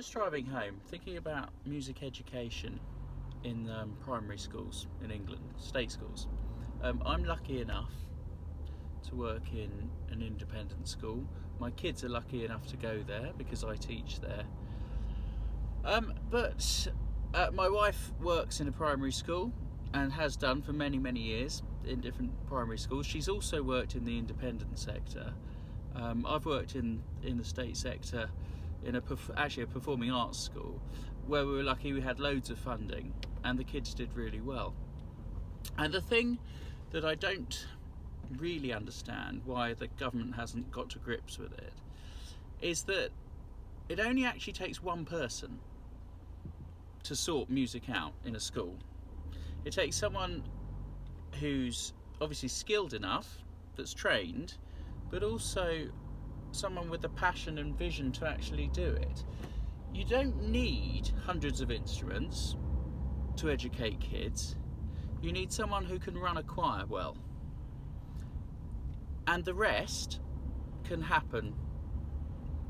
Just driving home, thinking about music education in primary schools in England, state schools. I'm lucky enough to work in an independent school. My kids are lucky enough to go there because I teach there. But my wife works in a primary school and has done for many, many years in different primary schools. She's also worked in the independent sector. I've worked in the state sector in actually a performing arts school where we were lucky we had loads of funding and the kids did really well. And the thing that I don't really understand why the government hasn't got to grips with it is that it only actually takes one person to sort music out in a school. It takes someone who's obviously skilled enough, that's trained, but also someone with the passion and vision to actually do it. You don't need hundreds of instruments to educate kids. You need someone who can run a choir well. And the rest can happen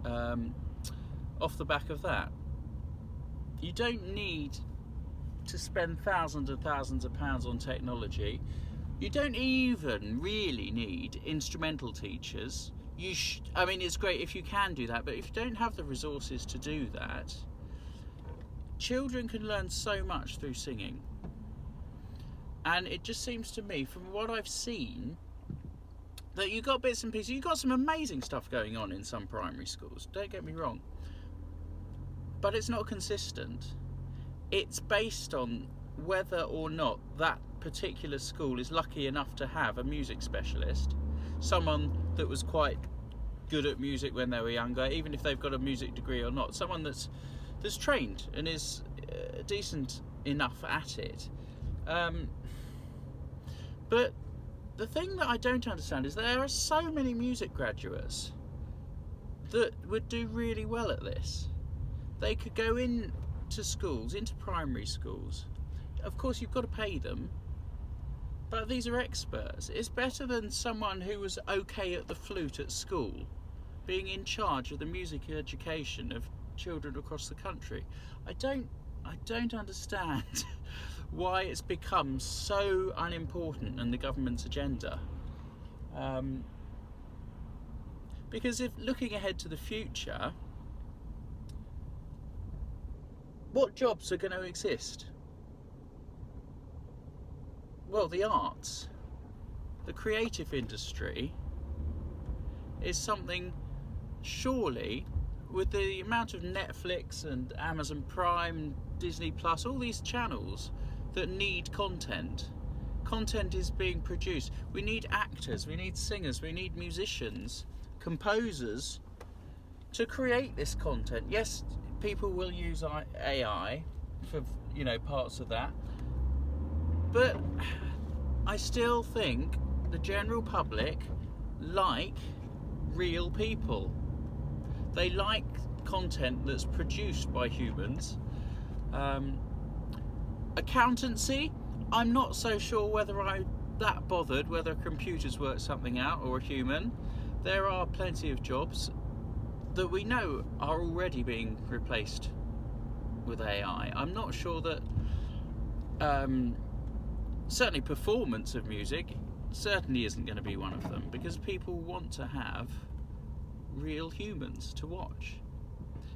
off the back of that. You don't need to spend thousands and thousands of pounds on technology. You don't even really need instrumental teachers. I mean, it's great if you can do that, but if you don't have the resources to do that, children can learn so much through singing. And it just seems to me, from what I've seen, that you've got bits and pieces. You've got some amazing stuff going on in some primary schools, don't get me wrong. But it's not consistent. It's based on whether or not that particular school is lucky enough to have a music specialist, someone that was quite good at music when they were younger, even if they've got a music degree or not, someone that's trained and is decent enough at it. But the thing that I don't understand is there are so many music graduates that would do really well at this. They could go into schools, into primary schools. Of course, you've got to pay them, but these are experts. It's better than someone who was okay at the flute at school being in charge of the music education of children across the country. I don't understand why it's become so unimportant in the government's agenda. Because if looking ahead to the future, what jobs are going to exist? Well, the arts, the creative industry is something, surely, with the amount of Netflix and Amazon Prime, Disney Plus, all these channels that need content. Content is being produced. We need actors, we need singers, we need musicians, composers to create this content. Yes, people will use AI for, parts of that. But I still think the general public like real people. They like content that's produced by humans. Accountancy, I'm not so sure whether I'm that bothered whether computers work something out or a human. There are plenty of jobs that we know are already being replaced with AI. I'm not sure that certainly performance of music certainly isn't going to be one of them, because people want to have real humans to watch.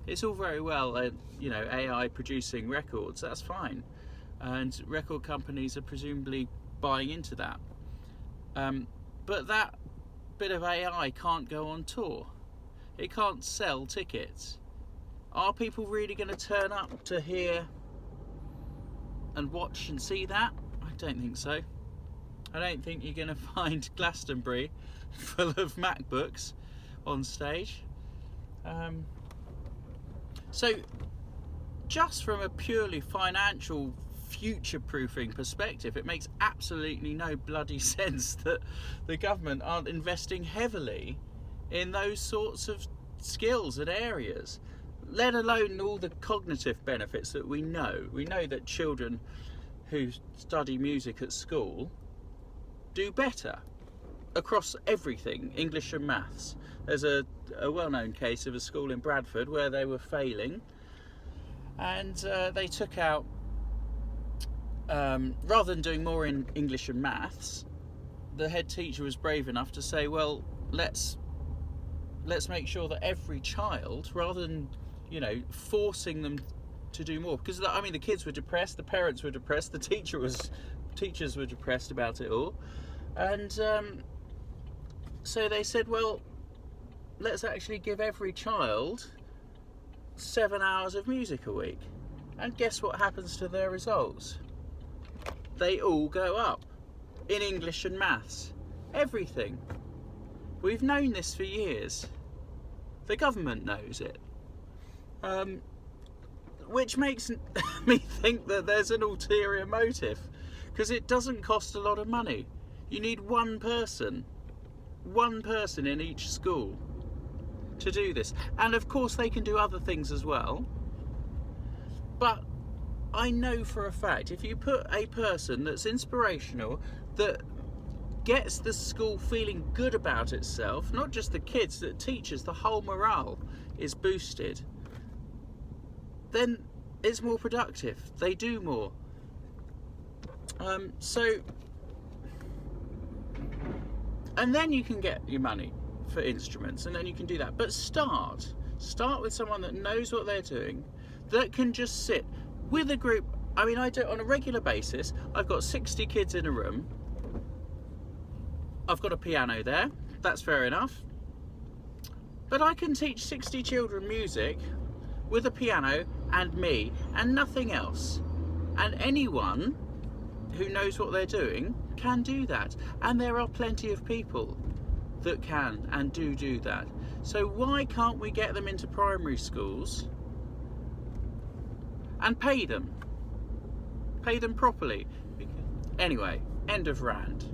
It's all very well AI producing records, that's fine, and record companies are presumably buying into that, but that bit of AI can't go on tour. It can't sell tickets. Are people really going to turn up to hear and watch and see that? I don't think so. I don't think you're going to find Glastonbury full of MacBooks on stage. So just from a purely financial future-proofing perspective, it makes absolutely no bloody sense that the government aren't investing heavily in those sorts of skills and areas, let alone all the cognitive benefits that we know. We know that children who study music at school do better across everything, English and maths. There's a well-known case of a school in Bradford where they were failing And they took out, rather than doing more in English and maths, the head teacher was brave enough to say, well, let's make sure that every child, rather than, you know, forcing them to do more, because I mean the kids were depressed, the parents were depressed, the teachers were depressed about it all, and so they said, well, let's actually give every child 7 hours of music a week. And guess what happens to their results? They all go up in English and maths, everything. We've known this for years. The government knows it, which makes me think that there's an ulterior motive, because it doesn't cost a lot of money. You need one person in each school to do this, and of course they can do other things as well, but I know for a fact if you put a person that's inspirational, that gets the school feeling good about itself, not just the kids, the teachers, the whole morale is boosted, then it's more productive, they do more. And then you can get your money for instruments, and then you can do that. But start with someone that knows what they're doing, that can just sit with a group. I mean, I do it on a regular basis. I've got 60 kids in a room. I've got a piano there, that's fair enough. But I can teach 60 children music with a piano and me and nothing else. And anyone who knows what they're doing can do that. And there are plenty of people that can and do that. So why can't we get them into primary schools and pay them properly? Anyway, end of rant.